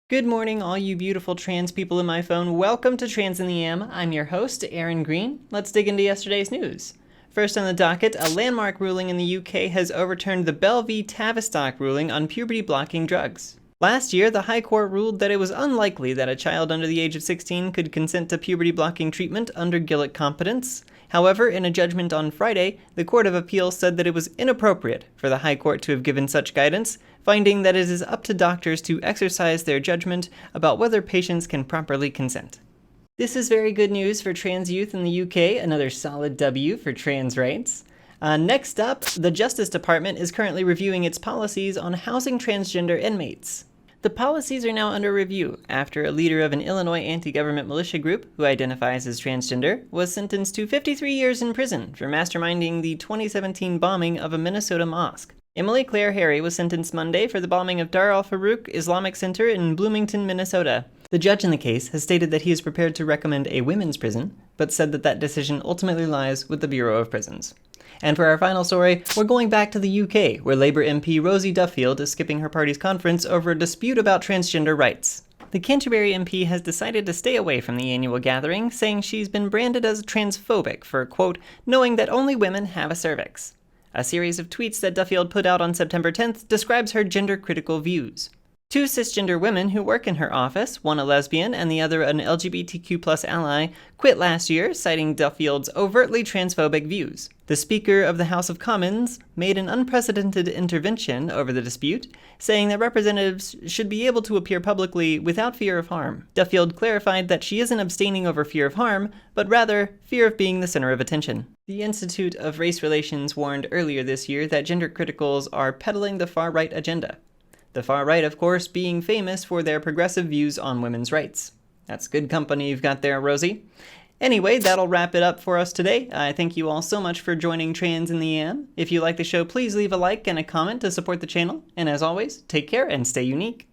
Good morning, all you beautiful trans people in my phone. Welcome to Trans in the Am. I'm your host, Aaron Green. Let's dig into yesterday's news. First on the docket, a landmark ruling in the UK has overturned the Bell v. Tavistock ruling on puberty-blocking drugs. Last year, the High Court ruled that it was unlikely that a child under the age of 16 could consent to puberty-blocking treatment under Gillick competence. However, in a judgment on Friday, the Court of Appeal said that it was inappropriate for the High Court to have given such guidance, finding that it is up to doctors to exercise their judgment about whether patients can properly consent. This is very good news for trans youth in the UK, another solid W for trans rights. Next up, the Justice Department is currently reviewing its policies on housing transgender inmates. The policies are now under review after a leader of an Illinois anti-government militia group, who identifies as transgender, was sentenced to 53 years in prison for masterminding the 2017 bombing of a Minnesota mosque. Emily Claire Harry was sentenced Monday for the bombing of Dar al-Farouk Islamic Center in Bloomington, Minnesota. The judge in the case has stated that he is prepared to recommend a women's prison, but said that that decision ultimately lies with the Bureau of Prisons. And for our final story, we're going back to the UK, where Labour MP Rosie Duffield is skipping her party's conference over a dispute about transgender rights. The Canterbury MP has decided to stay away from the annual gathering, saying she's been branded as transphobic for, quote, knowing that only women have a cervix. A series of tweets that Duffield put out on September 10th describes her gender-critical views. Two cisgender women who work in her office, one a lesbian and the other an LGBTQ+ ally, quit last year, citing Duffield's overtly transphobic views. The Speaker of the House of Commons made an unprecedented intervention over the dispute, saying that representatives should be able to appear publicly without fear of harm. Duffield clarified that she isn't abstaining over fear of harm, but rather fear of being the center of attention. The Institute of Race Relations warned earlier this year that gender criticals are peddling the far-right agenda. The far right, of course, being famous for their progressive views on women's rights. That's good company you've got there, Rosie. Anyway, that'll wrap it up for us today. I thank you all so much for joining Trans in the Am. If you like the show, please leave a like and a comment to support the channel. And as always, take care and stay unique.